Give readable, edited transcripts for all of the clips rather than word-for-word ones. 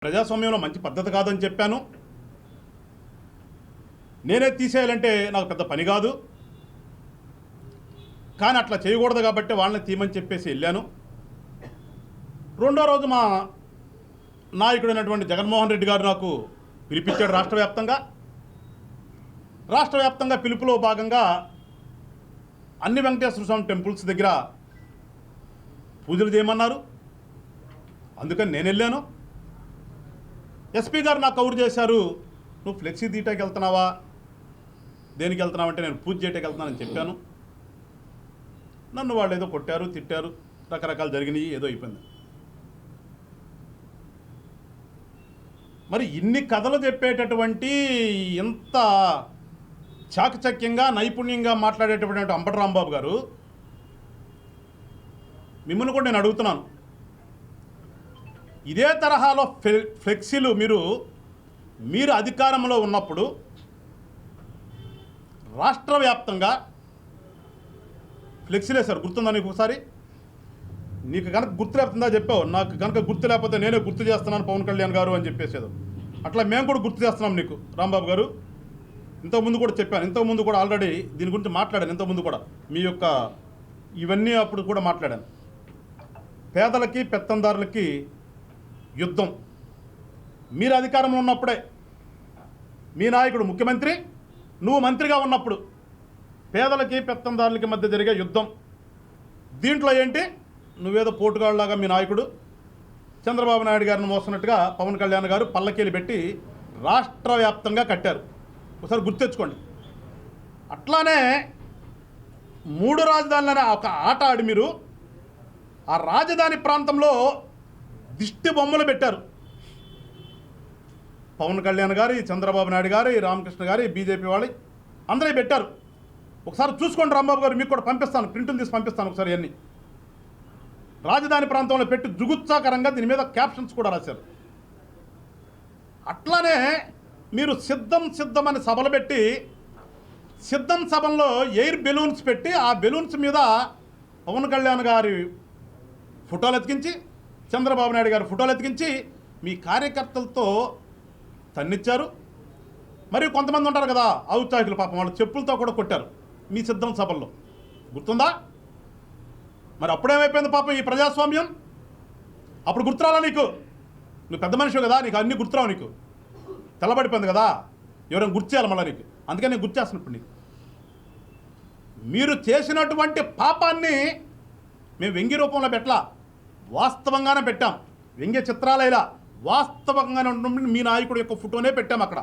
ప్రజాస్వామ్యంలో మంచి పద్ధతి కాదని చెప్పాను. నేనే తీసేయాలంటే నాకు పెద్ద పని కాదు, కానీ అట్లా చేయకూడదు కాబట్టి వాళ్ళని తీయమని చెప్పేసి వెళ్ళాను. రెండో రోజు మా నాయకుడైనటువంటి జగన్మోహన్ రెడ్డి గారు నాకు పిలిపించాడు రాష్ట్ర వ్యాప్తంగా పిలుపులో భాగంగా అన్ని వెంకటేశ్వర స్వామి టెంపుల్స్ దగ్గర పూజలు చేయమన్నారు. అందుకని నేను వెళ్ళాను. ఎస్పీ గారు నాకు కవర్ చేశారు, నువ్వు ఫ్లెక్సీ తీయటానికి వెళ్తున్నావా, దేనికి వెళ్తున్నావంటే నేను పూజ చేయటానికి వెళ్తున్నానని చెప్పాను. నన్ను వాళ్ళు ఏదో కొట్టారు, తిట్టారు, రకరకాలు జరిగినాయి, ఏదో అయిపోయింది. మరి ఇన్ని కథలు చెప్పేటటువంటి ఎంత చాకచక్యంగా నైపుణ్యంగా మాట్లాడేటటువంటి అంబటి రాంబాబు గారు, మిమ్మల్ని కూడా నేను అడుగుతున్నాను, ఇదే తరహాలో ఫ్లెక్సీలు మీరు అధికారంలో ఉన్నప్పుడు రాష్ట్ర వ్యాప్తంగా ఫ్లెక్సీలు వేశారు. గుర్తుందా నీకు? ఒకసారి నీకు కనుక గుర్తు లేకపోతుందా చెప్పావు, నాకు కనుక గుర్తు లేకపోతే నేనే గుర్తు చేస్తున్నాను పవన్ కళ్యాణ్ గారు అని చెప్పేసేది. అట్లా మేము కూడా గుర్తు చేస్తున్నాం నీకు రాంబాబు గారు. ఇంతకుముందు కూడా చెప్పాను, ఇంతకుముందు కూడా ఆల్రెడీ దీని గురించి మాట్లాడాను. ఇంతకుముందు కూడా మీ యొక్క ఇవన్నీ అప్పుడు కూడా మాట్లాడాను. పేదలకి పెత్తందారులకి యుద్ధం. మీరు అధికారంలో ఉన్నప్పుడే, మీ నాయకుడు ముఖ్యమంత్రి, నువ్వు మంత్రిగా ఉన్నప్పుడు పేదలకి పెత్తందారులకి మధ్య జరిగే యుద్ధం. దీంట్లో ఏంటి, నువ్వేదో పోటుగాళ్ళలాగా మీ నాయకుడు చంద్రబాబు నాయుడు గారిని మోస్తున్నట్టుగా పవన్ కళ్యాణ్ గారు పల్లకీలు పెట్టి రాష్ట్ర వ్యాప్తంగా కట్టారు. ఒకసారి గుర్తెచ్చుకోండి. అట్లానే 3 రాజధానులనే ఒక ఆట ఆడి మీరు ఆ రాజధాని ప్రాంతంలో దిష్టి బొమ్మలు పెట్టారు. పవన్ కళ్యాణ్ గారి, చంద్రబాబు నాయుడు గారి, రామకృష్ణ గారి, బీజేపీ వాళ్ళు అందరూ పెట్టారు. ఒకసారి చూసుకోండి రాంబాబు గారు, మీకు కూడా పంపిస్తాను, ప్రింటులు తీసి పంపిస్తాను ఒకసారి. అన్నీ రాజధాని ప్రాంతంలో పెట్టి జుగుత్సాకరంగా దీని మీద క్యాప్షన్స్ కూడా రాశారు. అట్లానే మీరు సిద్ధం అని సభలు పెట్టి, సిద్ధం సభల్లో ఎయిర్ బెలూన్స్ పెట్టి ఆ బెలూన్స్ మీద పవన్ కళ్యాణ్ గారి ఫోటోలు ఎతికించి, చంద్రబాబు నాయుడు గారి ఫోటోలు ఎతికించి మీ కార్యకర్తలతో తన్నిచ్చారు. మరి కొంతమంది ఉంటారు కదా ఔత్సాహికులు, పాపం వాళ్ళు చెప్పులతో కూడా కొట్టారు మీ సిద్ధం సభల్లో. గుర్తుందా? మరి అప్పుడేమైపోయింది పాపం ఈ ప్రజాస్వామ్యం? అప్పుడు గుర్తురాలా నీకు? నువ్వు పెద్ద మనిషి కదా, నీకు అన్నీ గుర్తురావు. నీకు తెల్లబడిపోయింది కదా, ఎవరైనా గుర్తు చేయాలి మళ్ళీ నీకు. అందుకని నేను గుర్తు చేస్తున్నప్పుడు నీకు మీరు చేసినటువంటి పాపాన్ని మేము వ్యంగ్య రూపంలో పెట్టలా, వాస్తవంగానే పెట్టాం. వ్యంగ్య చిత్రాలైలా వాస్తవంగానే ఉన్నప్పుడు మీ నాయకుడు యొక్క ఫోటోనే పెట్టాం. అక్కడ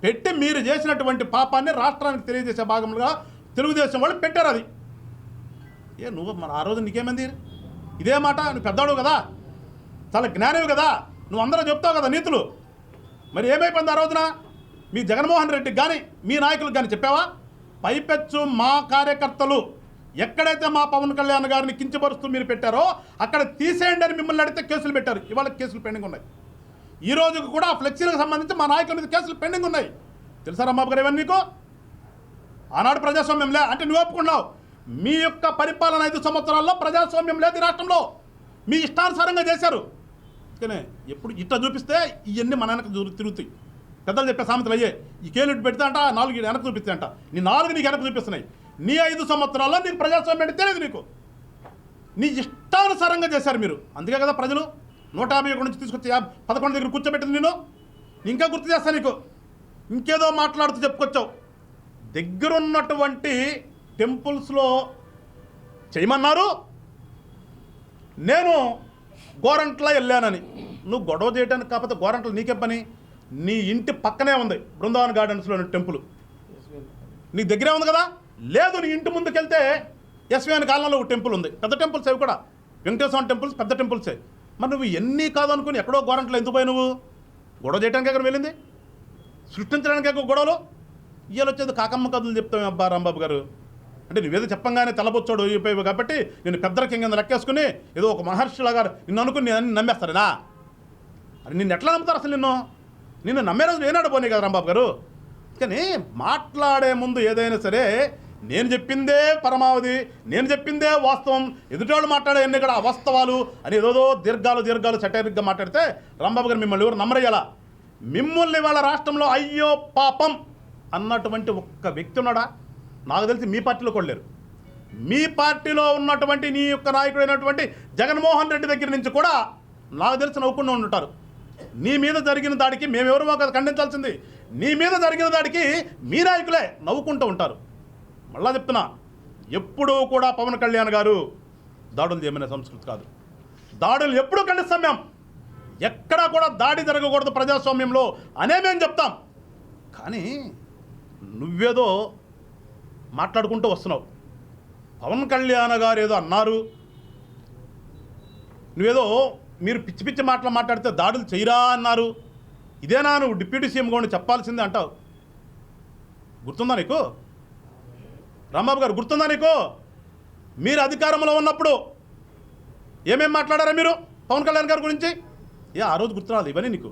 పెట్టి మీరు చేసినటువంటి పాపాన్ని రాష్ట్రానికి తెలియజేసే భాగంగా తెలుగుదేశం వాళ్ళు పెట్టారు. అది నువ్వు మన ఆ రోజు నీకేమైంది? ఇదే మాట, నువ్వు పెద్దవాడు కదా, చాలా జ్ఞానివి కదా, నువ్వు అందరూ చెప్తావు కదా నీతులు. మరి ఏమైపోయింది ఆ రోజున? మీ జగన్మోహన్ రెడ్డికి కానీ మీ నాయకులకు కానీ చెప్పావా? పైపెచ్చు మా కార్యకర్తలు ఎక్కడైతే మా పవన్ కళ్యాణ్ గారిని కించపరుస్తూ మీరు పెట్టారో అక్కడ తీసేయండి అని మిమ్మల్ని అడిగితే కేసులు పెట్టారు. ఇవాళ కేసులు పెండింగ్ ఉన్నాయి. ఈ రోజుకు కూడా ఫ్లెక్సీలకు సంబంధించి మా నాయకుల మీద కేసులు పెండింగ్ ఉన్నాయి. తెలుసా రాంబాబు గారు ఇవన్నీ నీకు? ఆనాడు ప్రజాస్వామ్యం లే అంటే నువ్వు ఒప్పుకున్నావు. మీ యొక్క పరిపాలన 5 సంవత్సరాల్లో ప్రజాస్వామ్యం లేదు ఈ రాష్ట్రంలో. మీ ఇష్టానుసారంగా చేశారు. కానీ ఎప్పుడు ఇట్లా చూపిస్తే ఇవన్నీ మన వెనక తిరుగుతాయి. పెద్దలు చెప్పే సామెతలు అయ్యే, ఈ కేలు పెడితే అంట 4 వెనక చూపిస్తాయి అంట. నీ 4 నీకు వెనక చూపిస్తున్నాయి. నీ 5 సంవత్సరాల్లో నీకు ప్రజాస్వామ్యం అంటే తెలియదు. నీకు నీ ఇష్టానుసారంగా చేశారు మీరు. అందుకే కదా ప్రజలు 151 నుంచి తీసుకొచ్చి 11 దగ్గర కూర్చోబెట్టింది. నేను ఇంకా గుర్తు చేస్తాను నీకు. ఇంకేదో మాట్లాడుతూ చెప్పుకొచ్చావు. దగ్గరున్నటువంటి టెంపుల్స్లో చేయమన్నారు, నేను గోరంట్ల వెళ్ళానని. నువ్వు గొడవ చేయడానికి కాకపోతే గోరంట్ల నీకే పని? నీ ఇంటి పక్కనే ఉంది బృందావన్ గార్డెన్స్లోని టెంపుల్, నీ దగ్గరే ఉంది కదా. లేదు, నీ ఇంటి ముందుకెళ్తే ఎస్విఎన్ కాలనీలో ఒక టెంపుల్ ఉంది, పెద్ద టెంపుల్స్ అవి కూడా, వెంకటేశ్వర టెంపుల్స్ పెద్ద టెంపుల్సే. మరి నువ్వు ఎన్ని కాదనుకుని ఎక్కడో గోరంట్లో ఎందుకు పోయి? నువ్వు గొడవ చేయడానికి ఎక్కడ వెళ్ళింది? సృష్టించడానికి ఎక్కడ గొడవలు? ఇవాళ వచ్చేది కాకమ్మ కథలు చెప్తావు అబ్బా రాంబాబు గారు. అంటే నువ్వేదో చెప్పంగానే తెల్లబొచ్చాడు అయిపోయావు కాబట్టి నేను పెద్దరకి కింద లెక్కేసుకుని ఏదో ఒక మహర్షిలాగా నిన్ను అనుకుని నేను నమ్మేస్తారేనా? అది నిన్ను ఎట్లా నమ్ముతారు అసలు? నిన్ను నమ్మే రోజు ఏనాడు పోనీ కదా రాంబాబు గారు. కానీ మాట్లాడే ముందు ఏదైనా సరే నేను చెప్పిందే పరమావధి, నేను చెప్పిందే వాస్తవం, ఎదుటోళ్ళు మాట్లాడే ఎన్ని కూడా అవాస్తవాలు అని ఏదో దీర్ఘాలు సటైరిక్గా మాట్లాడితే రాంబాబు గారు మిమ్మల్ని ఎవరు నమ్మరయ్యాలా? మిమ్మల్ని వాళ్ళ రాష్ట్రంలో అయ్యో పాపం అన్నటువంటి ఒక్క వ్యక్తి ఉన్నాడా? నాకు తెలిసి మీ పార్టీలో కూడా లేరు. మీ పార్టీలో ఉన్నటువంటి నీ యొక్క నాయకుడైనటువంటి జగన్మోహన్ రెడ్డి దగ్గర నుంచి కూడా నాకు తెలిసి నవ్వుకుండా ఉంటారు. నీ మీద జరిగిన దాడికి మేమెవరు మాకు ఖండించాల్సింది, నీ మీద జరిగిన దాడికి మీ నాయకులే నవ్వుకుంటూ ఉంటారు. మళ్ళా చెప్తున్నా, ఎప్పుడూ కూడా పవన్ కళ్యాణ్ గారు దాడులు చేయమనే సంస్కృతి కాదు. దాడులు ఎప్పుడూ ఖండిస్తాం మేము. ఎక్కడా కూడా దాడి జరగకూడదు ప్రజాస్వామ్యంలో అనే మేము చెప్తాం. కానీ నువ్వేదో మాట్లాడుకుంటూ వస్తున్నావు. పవన్ కళ్యాణ్ గారు ఏదో అన్నారు, నువ్వేదో మీరు పిచ్చి పిచ్చి మాటలు మాట్లాడితే దాడులు చేయరా అన్నారు. ఇదేనా నువ్వు డిప్యూటీ సీఎం కూడా చెప్పాల్సిందే అంటావు? గుర్తుందా నీకు రాంబాబు గారు? గుర్తుందా నీకు? మీరు అధికారంలో ఉన్నప్పుడు ఏమేం మాట్లాడారా మీరు పవన్ కళ్యాణ్ గారి గురించి? ఆ రోజు గుర్తురాలేదు ఇవన్నీ నీకు?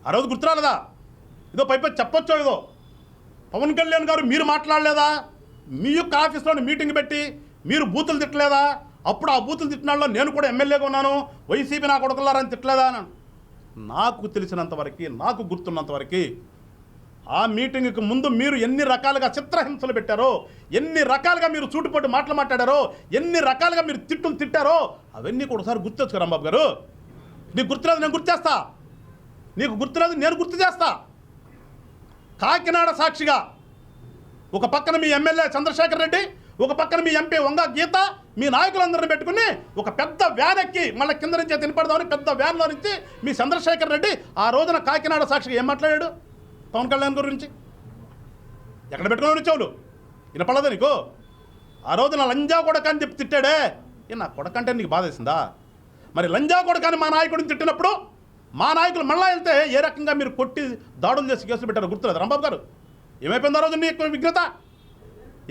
ఆ రోజు గుర్తురాలేదా? ఏదో పైపై చెప్పొచ్చో ఏదో. పవన్ కళ్యాణ్ గారు మీరు మాట్లాడలేదా? మీ యొక్క ఆఫీస్లోని మీటింగ్ పెట్టి మీరు బూతులు తిట్టలేదా? అప్పుడు ఆ బూతులు తిట్టినాళ్ళలో నేను కూడా ఎమ్మెల్యేగా ఉన్నాను, వైసీపీ నా కొడుకులారని తిట్టలేదా? నాకు తెలిసినంతవరకు, నాకు గుర్తున్నంతవరకు ఆ మీటింగ్కి ముందు మీరు ఎన్ని రకాలుగా చిత్రహింసలు పెట్టారో, ఎన్ని రకాలుగా మీరు చూటుపట్టు మాటలు మాట్లాడారో, ఎన్ని రకాలుగా మీరు తిట్టులు తిట్టారో అవన్నీ కూడా ఒకసారి గుర్తొచ్చు రాంబాబు గారు. నీకు గుర్తులేదు, నేను గుర్తు చేస్తా. నీకు గుర్తులేదు, నేను గుర్తు చేస్తా. కాకినాడ సాక్షిగా ఒక పక్కన మీ ఎమ్మెల్యే చంద్రశేఖర్ రెడ్డి, ఒక పక్కన మీ ఎంపీ వంగ గీత, మీ నాయకులందరిని పెట్టుకుని ఒక పెద్ద వ్యాన్ ఎక్కి మళ్ళీ కింద నుంచి తినపడదామని పెద్ద వ్యాన్లో నుంచి మీ చంద్రశేఖర్ రెడ్డి ఆ రోజున కాకినాడ సాక్షిగా ఏం మాట్లాడాడు పవన్ కళ్యాణ్ గురించి? ఎక్కడ పెట్టుకున్నాడు చెవులు? వినపడదా నీకు? ఆ రోజున లంజా కొడక అని చెప్పి తిట్టాడే. నా కొడకంటే నీకు బాధ వేసిందా? మరి లంజా కొడకని మా నాయకుడిని తిట్టినప్పుడు మా నాయకులు మళ్ళా వెళ్తే ఏ రకంగా మీరు కొట్టి దాడులు చేసి కేసులు పెట్టారో గుర్తులేదు రాంబాబు గారు? ఏమైపోయింది ఆ రోజు నీ విఘ్నత?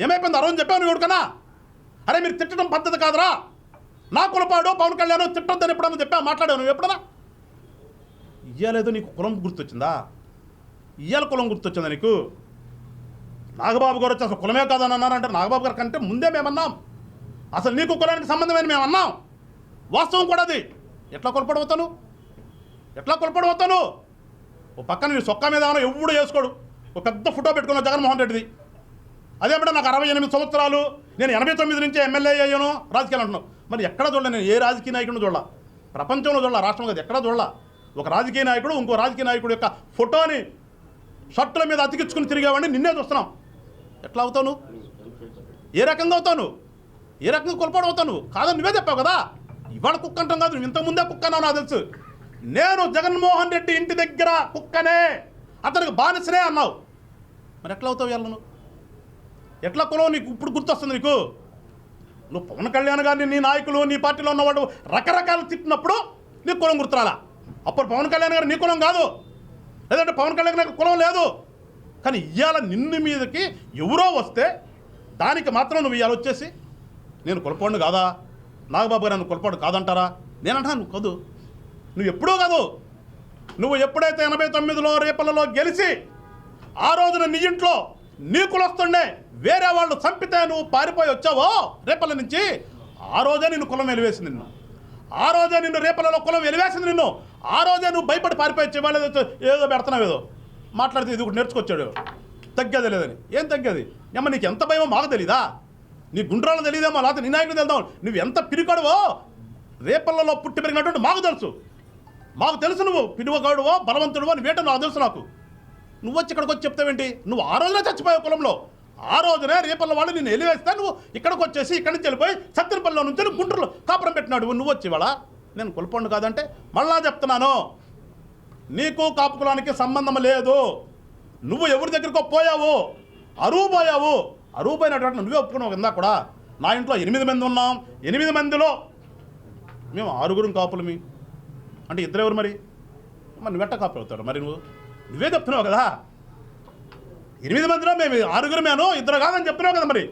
ఏమైపోయింది ఆ రోజు చెప్పావు నువ్వు ఎవరికన్నా? అరే మీరు తిట్టడం పద్ధతి కాదురా, నా కులపాడు పవన్ కళ్యాణ్ తిట్టొద్దని ఎప్పుడన్నా చెప్పా? మాట్లాడావు నువ్వు ఎప్పుడన్నా? ఇయ్యలేదు నీకు కులం గుర్తొచ్చిందా? ఇయ్యాల కులం గుర్తొచ్చిందా నీకు? నాగబాబు గారు వచ్చి అసలు కులమే కాదని అన్నారంటే నాగబాబు గారి కంటే ముందే మేమన్నాం. అసలు నీకు కులానికి సంబంధమైన మేము అన్నాం. వాస్తవం కూడా అది. ఎట్లా కొలపడవుతాను? ఎట్లా కొలపడవుతాను? ఓ పక్కన నీ సొక్కా మీద ఏమైనా ఎవ్వడు చేసుకోడు, ఒక పెద్ద ఫోటో పెట్టుకున్నావు జగన్మోహన్ రెడ్డిది. అదేమిటో నాకు 68 సంవత్సరాలు, నేను 89 నుంచి ఎమ్మెల్యే అయ్యాను, రాజకీయాలు అంటున్నావు. మరి ఎక్కడ చూడలే నేను, ఏ రాజకీయ నాయకుడిని చూడాల, ప్రపంచంలో చూడాల, రాష్ట్రం కదా ఎక్కడ చూడాల. ఒక రాజకీయ నాయకుడు ఇంకో రాజకీయ నాయకుడు యొక్క ఫోటోని షర్టుల మీద అతికించుకుని తిరిగేవాడిని నిన్నే చూస్తున్నాం. ఎట్లా అవుతావు? ఏ రకంగా అవుతావు? ఏ రకంగా కొలపడవుతావు? కాదని నువ్వే చెప్పావు కదా. ఇవాళ కుక్క అంటాం కాదు, నువ్వు ఇంతకుముందే కుక్క అన్నావు నాకు తెలుసు. నేను జగన్మోహన్ రెడ్డి ఇంటి దగ్గర కుక్కనే, అతనికి బానిసనే అన్నావు. మరి ఎట్లా అవుతావు? వెళ్ళను ఎట్లా కులం నీకు ఇప్పుడు గుర్తొస్తుంది నీకు? నువ్వు పవన్ కళ్యాణ్ గారిని నీ నాయకులు నీ పార్టీలో ఉన్నవాడు రకరకాలు తిట్టినప్పుడు నీకు కులం గుర్తురాలా? అప్పుడు పవన్ కళ్యాణ్ గారు నీ కులం కాదు, లేదంటే పవన్ కళ్యాణ్ గారికి కులం లేదు. కానీ ఇవాళ నిన్ను మీదకి ఎవరో వస్తే దానికి మాత్రం నువ్వు ఇవాళ వచ్చేసి నేను కులపాడు కాదా, నాగబాబు గారు నన్ను కులపాడు కాదంటారా? నేనంటా నువ్వు కాదు, నువ్వు ఎప్పుడూ కాదు. నువ్వు ఎప్పుడైతే 89లో రేపలలో గెలిచి ఆ రోజున నీ ఇంట్లో నీ కులస్తుండే వేరే వాళ్ళు చంపితే నువ్వు పారిపోయి వచ్చావో రేపల నుంచి, ఆ రోజే నిన్ను కులం వెలివేసింది. నిన్ను ఆ రోజే నిన్ను రేపలలో కులం వెలివేసింది. నిన్ను ఆ రోజే నువ్వు భయపడి పారిపోయి వచ్చేవాళ్ళు ఏదో పెడుతున్నావు, ఏదో మాట్లాడితే ఇది ఒకటి నేర్చుకొచ్చాడు, తగ్గేది లేదని. ఏం తగ్గేది? ఏమో నీకు ఎంత భయమో మాకు తెలీదా? నీ గుండ్రాలు తెలియదేమో, లేకపోతే నీ నాయకుడు తెలుద్దాం. నువ్వు ఎంత పిరికాడువో రేపల్లలో పుట్టి పెరిగినటువంటి మాకు తెలుసు. మాకు తెలుసు నువ్వు పిరివగాడువో బలవంతుడువో నువ్వేంటో నాకు తెలుసు. నాకు నువ్వు వచ్చి ఇక్కడికి వచ్చి చెప్తావేంటి? నువ్వు ఆ రోజునే చచ్చిపోయావు కులంలో. ఆ రోజునే రేపల్ల వాళ్ళు నిన్ను ఎలివేస్తే నువ్వు ఇక్కడికి వచ్చేసి ఇక్కడి నుంచి వెళ్ళిపోయి సత్తినపల్లిలో నుంచి గుంటూరులో కాపురం పెట్టినాడు. నువ్వు వచ్చి ఇవాళ నేను కులపండు కాదంటే మళ్ళా చెప్తున్నాను, నీకు కాపు కులానికి సంబంధం లేదు. నువ్వు ఎవరి దగ్గరికో పోయావు, అరువు పోయావు. అరువు పోయినటువంటి నువ్వే ఒప్పుకున్నావు కింద కూడా. నా ఇంట్లో 8 మంది ఉన్నాం, 8 మందిలో మేము 6 కాపులమి అంటే ఇద్దరు ఎవరు మరి నువ్వు ఎట్ట కాపులు అవుతాడు? మరి నువ్వే చెప్తున్నావు కదా, 8 మందిలో మేము 6 మేను 2 కాదని చెప్తున్నావు కదా. మరి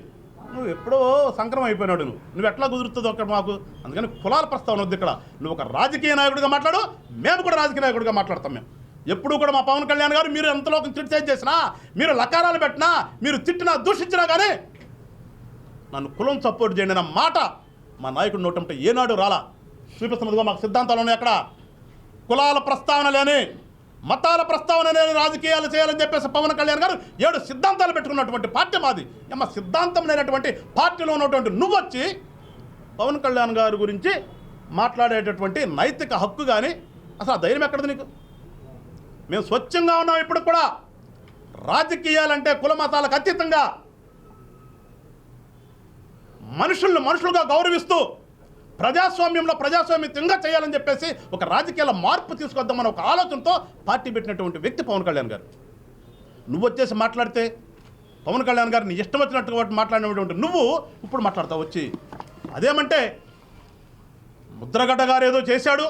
నువ్వు ఎప్పుడో సంక్రమం అయిపోయినాడు. నువ్వు ఎట్లా కుదురుతుందో అక్కడ మాకు. అందుకని కులాల ప్రస్తావన వద్దు ఇక్కడ. నువ్వు ఒక రాజకీయ నాయకుడిగా మాట్లాడు, మేము కూడా రాజకీయ నాయకుడిగా మాట్లాడతాం. మేము ఎప్పుడు కూడా మా పవన్ కళ్యాణ్ గారు మీరు ఎంతలో క్రిటిసైజ్ చేసినా, మీరు లకారాలు పెట్టినా, మీరు తిట్టినా, దూషించినా కానీ నన్ను కులం సపోర్ట్ చేయండి అన్న మాట మా నాయకుడు నోటంటే ఏనాడు రాలా. చూపిస్తున్నదిగా మాకు సిద్ధాంతాలు ఉన్నాయి. అక్కడ కులాల ప్రస్తావన లేని, మతాల ప్రస్తావన లేని రాజకీయాలు చేయాలని చెప్పేసి పవన్ కళ్యాణ్ గారు 7 సిద్ధాంతాలు పెట్టుకున్నటువంటి పార్టీ మాది. ఏమో సిద్ధాంతం లేనటువంటి పార్టీలో ఉన్నటువంటి నువ్వు వచ్చి పవన్ కళ్యాణ్ గారి గురించి మాట్లాడేటటువంటి నైతిక హక్కు కానీ అసలు ఆ ధైర్యం ఎక్కడది నీకు? మేము స్వచ్ఛంగా ఉన్నాం. ఇప్పుడు కూడా రాజకీయాలంటే కుల మతాలకు అతీతంగా మనుషులను మనుషులుగా గౌరవిస్తూ ప్రజాస్వామ్యంలో ప్రజాస్వామ్యంగా చేయాలని చెప్పేసి ఒక రాజకీయాల మార్పు తీసుకొద్దామని ఒక ఆలోచనతో పార్టీ పెట్టినటువంటి వ్యక్తి పవన్ కళ్యాణ్ గారు. నువ్వు వచ్చేసి మాట్లాడితే పవన్ కళ్యాణ్ గారిని ఇష్టం వచ్చినట్టుగా మాట్లాడినటువంటి నువ్వు ఇప్పుడు మాట్లాడతావు వచ్చి. అదేమంటే ముద్రగడ్డ గారు ఏదో చేశాడు,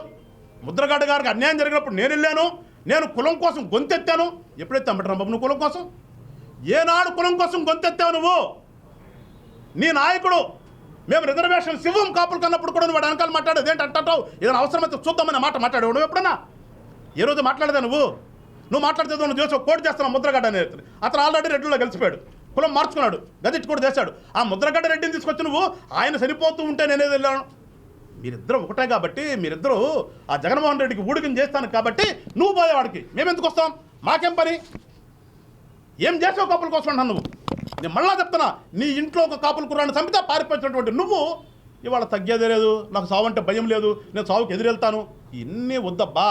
ముద్రగడ్డ గారికి అన్యాయం జరిగినప్పుడు నేను వెళ్ళాను, నేను కులం కోసం గొంతెత్తాను. ఎప్పుడైతే అంటారా బాబు నువ్వు కులం కోసం? ఏనాడు కులం కోసం గొంతెత్తావు నువ్వు? నీ నాయకుడు మేము రిజర్వేషన్ శివం కాపులు కన్నప్పుడు కూడా నువ్వు వెనకాల మాట్లాడేది ఏంటి అంటావు? ఏదైనా అవసరమైతే చూద్దామనే మాట మాట్లాడావు నువ్వు ఎప్పుడన్నా? ఏ రోజు మాట్లాడదా నువ్వు మాట్లాడితే నువ్వు చేసి కోటి చేస్తున్నావు ముద్రగడ్డ అనేది. అతను ఆల్రెడీ రెడ్డిలో గెలిచిపోయాడు, కులం మార్చుకున్నాడు, గదిచ్చి కూడా చేశాడు. ఆ ముద్రగడ్డ రెడ్డిని తీసుకొచ్చి నువ్వు ఆయన సరిపోతూ ఉంటే నేనేది వెళ్ళాను. మీరిద్దరూ ఒకటే కాబట్టి, మీరిద్దరూ ఆ జగన్మోహన్ రెడ్డికి ఊడికం చేస్తాను కాబట్టి నువ్వు పోయేవాడికి మేము ఎందుకు వస్తాం? మాకేం పని? ఏం చేసావు కాపుల కోసం అంటున్నాను నువ్వు? నేను మళ్ళా చెప్తున్నా, నీ ఇంట్లో ఒక కాపుల కుర్రాన్ని చంపితే పారిపోయినటువంటి నువ్వు ఇవాళ తగ్గేదే లేదు, నాకు సావు అంటే భయం లేదు, నేను సావుకి ఎదురెళ్తాను. ఇన్ని వద్దబ్బా.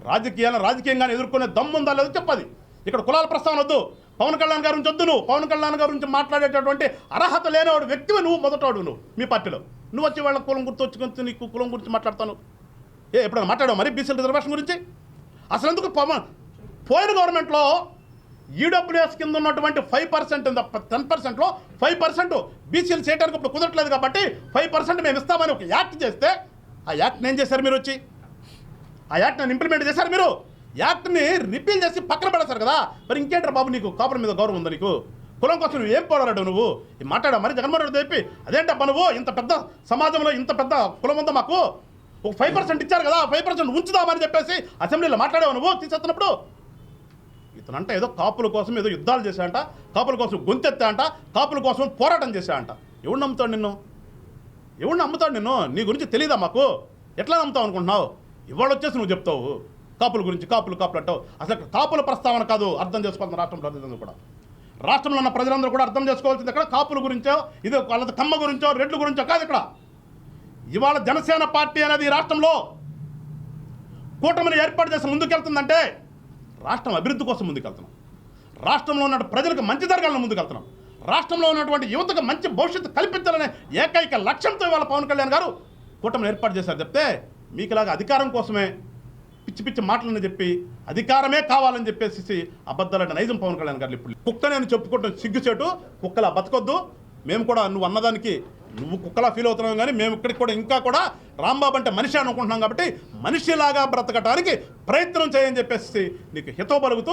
రాజకీయంగానే ఎదుర్కొనే దమ్ముందా లేదో చెప్పది. ఇక్కడ కులాల ప్రస్తావన వద్దు, పవన్ కళ్యాణ్ గారి నుంచి వద్దు. నువ్వు పవన్ కళ్యాణ్ గారి నుంచి మాట్లాడేటటువంటి అర్హత లేనివాడు వ్యక్తివి నువ్వు, మొదటవాడు నువ్వు మీ పార్టీలో. నువ్వు వచ్చి వాళ్ళ కులం గుర్తు వచ్చి నీకు కులం గురించి మాట్లాడతాను. ఎప్పుడైనా మాట్లాడావు మరి బీసీ రిజర్వేషన్ గురించి? అసలు ఎందుకు పోయిన గవర్నమెంట్లో ఈడబ్ల్యూఎస్ కింద ఉన్నటువంటి 5% 10%లో 5% బీసీలు చేయడానికి ఇప్పుడు కుదరట్లేదు కాబట్టి 5% మేము ఇస్తామని ఒక యాక్ట్ చేస్తే ఆ యాక్ట్ని ఏం చేశారు మీరు? వచ్చి ఆ యాక్ట్ని ఇంప్లిమెంట్ చేశారు మీరు. యాక్ట్ని రిపీల్ చేసి పక్కన పెడతారు కదా. మరి ఇంకేంటారు బాబు నీకు కాపుల మీద గౌరవం ఉందా నీకు? కులం కోసం నువ్వు ఏం పోరాడావు? నువ్వు మాట్లాడావు మరి జగన్మోహన్ రెడ్డి చెప్పి అదేంటబ్బా నువ్వు ఇంత పెద్ద సమాజంలో ఇంత పెద్ద కులం ఉందా మాకు? ఒక 5% ఇచ్చారు కదా, 5% ఉంచుదామని చెప్పేసి అసెంబ్లీలో మాట్లాడావు నువ్వు తీసేస్తున్నప్పుడు. ఇతనంట ఏదో కాపుల కోసం ఏదో యుద్ధాలు చేశాడంట, కాపుల కోసం గొంతెత్తా అంట, కాపుల కోసం పోరాటం చేశాడంట. ఎవడు నమ్ముతాడు నిన్ను? ఎవడు నమ్ముతాడు నిన్ను? నీ గురించి తెలియదా మాకు? ఎట్లా నమ్ముతావు అనుకుంటున్నావు? ఇవాళ వచ్చేసి నువ్వు చెప్తావు కాపుల గురించి, కాపులు అంటావు. అసలు కాపుల ప్రస్తావన కాదు అర్థం చేసుకోవాలి రాష్ట్రం ప్రజలందరూ కూడా. రాష్ట్రంలో ఉన్న ప్రజలందరూ కూడా అర్థం చేసుకోవాల్సింది ఇక్కడ కాపుల గురించో, ఇది వాళ్ళ కమ్మ గురించో, రెడ్ల గురించో కాదు. ఇక్కడ ఇవాళ జనసేన పార్టీ అనేది ఈ రాష్ట్రంలో కూటమిని ఏర్పాటు చేసి ముందుకెళ్తుందంటే రాష్ట్రం అభివృద్ధి కోసం ముందుకెళ్తున్నాం, రాష్ట్రంలో ఉన్న ప్రజలకు మంచి జరగాలని ముందుకెళ్తున్నాం, రాష్ట్రంలో ఉన్నటువంటి యువతకు మంచి భవిష్యత్తు కల్పించాలనే ఏకైక లక్ష్యంతో ఇవాళ పవన్ కళ్యాణ్ గారు కూటమిని ఏర్పాటు చేశారు. చెప్తే మీకులాగా అధికారం కోసమే పిచ్చి మాటలని చెప్పి అధికారమే కావాలని చెప్పేసి అబద్ధాలంటే నైజం పవన్ కళ్యాణ్ గారు. ఇప్పుడు కుక్క నేను చెప్పుకుంటాను సిగ్గుచేటు, కుక్కలా బతకొద్దు. మేము కూడా నువ్వు అన్నదానికి నువ్వు కుక్కలా ఫీల్ అవుతున్నావు, కానీ మేము ఇక్కడికి కూడా ఇంకా కూడా రాంబాబు అంటే మనిషి అనుకుంటున్నాం కాబట్టి మనిషిలాగా బ్రతకటానికి ప్రయత్నం చేయని చెప్పేసి నీకు హితవు పలుకుతూ